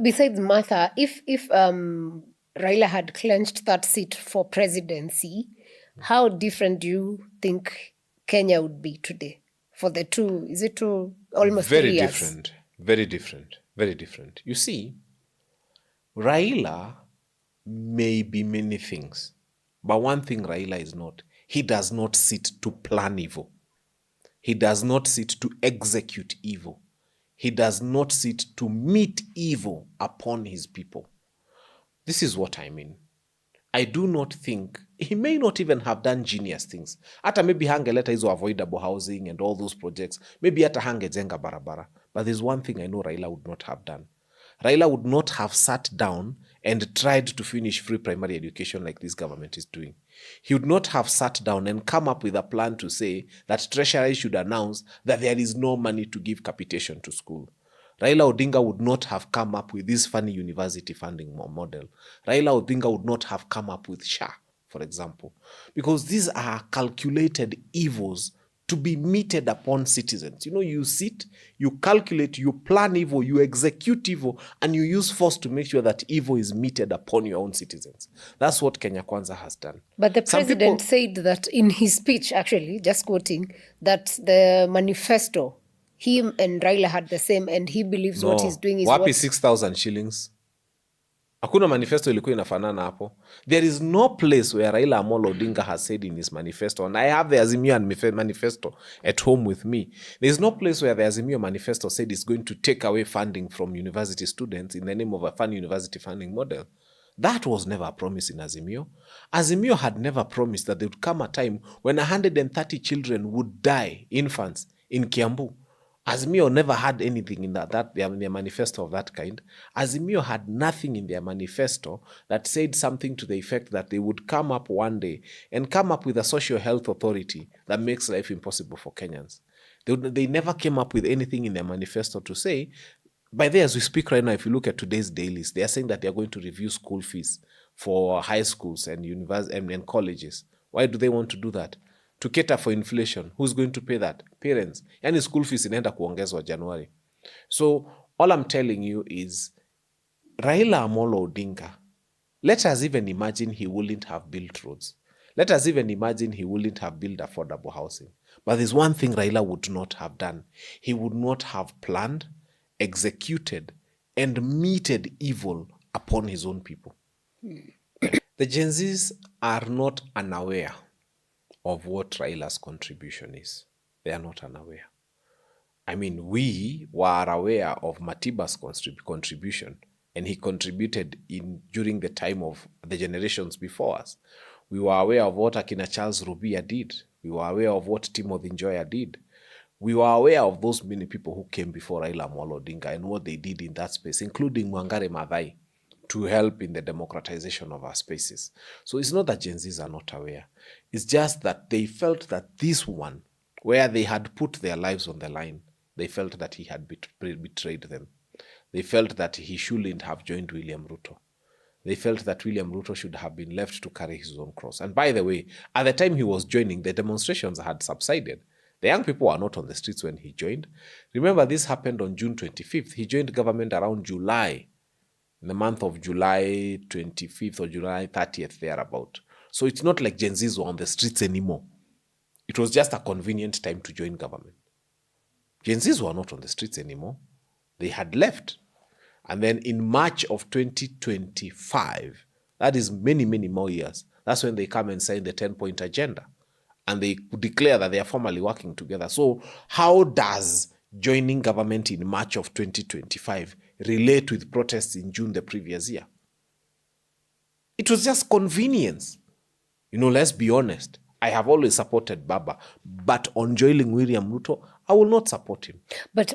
besides Martha, if Raila had clenched that seat for presidency, how different do you think Kenya would be today? For the two, is it two, almost Very 3 years? different, very different, very different. You see, Raila may be many things, but one thing Raila is not. He does not sit to plan evil. He does not sit to execute evil. He does not sit to meet evil upon his people. This is what I mean. I do not think, he may not even have done genius things. Hata maybe hangeleta hizo avoidable housing and all those projects. Maybe hata hangejenga barabara. But there's one thing I know Raila would not have done. Raila would not have sat down and tried to finish free primary education like this government is doing. He would not have sat down and come up with a plan to say that Treasury should announce that there is no money to give capitation to school. Raila Odinga would not have come up with this funny university funding model. Raila Odinga would not have come up with SHA, for example, because these are calculated evils to be meted upon citizens. You know, you sit, you calculate, you plan evil, you execute evil, and you use force to make sure that evil is meted upon your own citizens. That's what Kenya Kwanza has done. But the president said that in his speech, actually, just quoting, that the manifesto, him and Raila had the same, and he believes what he's doing is wapi 6,000 shillings? Hakuna manifesto ilikuwa inafanana hapo. There is no place where Raila Amolo Odinga has said in his manifesto, and I have the Azimio manifesto at home with me. There is no place where the Azimio manifesto said it's going to take away funding from university students in the name of a fun university funding model. That was never a promise in Azimio. Azimio had never promised that there would come a time when 130 children would die, infants, in Kiambu. Azimio never had anything in their manifesto of that kind. Azimio had nothing in their manifesto that said something to the effect that they would come up one day and come up with a social health authority that makes life impossible for Kenyans. They never came up with anything in their manifesto to say, by there as we speak right now, if you look at today's dailies, they are saying that they are going to review school fees for high schools and universities and colleges. Why do they want to do that? To cater for inflation. Who's going to pay that? Parents. Yani school fees inaenda kuongezwa January. So all I'm telling you is Raila Amolo Odinga, let us even imagine he wouldn't have built roads. Let us even imagine he wouldn't have built affordable housing. But there's one thing Raila would not have done. He would not have planned, executed, and meted evil upon his own people. The Gen Zs are not unaware of what Raila's contribution is. They are not unaware. I mean, we were aware of Matiba's contribution, and he contributed during the time of the generations before us. We were aware of what Akina Charles Rubia did. We were aware of what Timothy Njoya did. We were aware of those many people who came before Raila Amolo Odinga and what they did in that space, including Wangari Maathai, to help in the democratization of our spaces. So it's not that Gen Zs are not aware. It's just that they felt that this one, where they had put their lives on the line, they felt that he had betrayed them. They felt that he shouldn't have joined William Ruto. They felt that William Ruto should have been left to carry his own cross. And by the way, at the time he was joining, the demonstrations had subsided. The young people were not on the streets when he joined. Remember, this happened on June 25th. He joined government around July, in the month of July 25th or July 30th, thereabout. So it's not like Gen Zs were on the streets anymore. It was just a convenient time to join government. Gen Zs were not on the streets anymore. They had left. And then in March of 2025, that is many, many more years, that's when they come and sign the 10-point agenda. And they declare that they are formally working together. So how does joining government in March of 2025 relate with protests in June the previous year? It was just convenience. You know, let's be honest. I have always supported Baba, but on joining William Ruto, I will not support him. But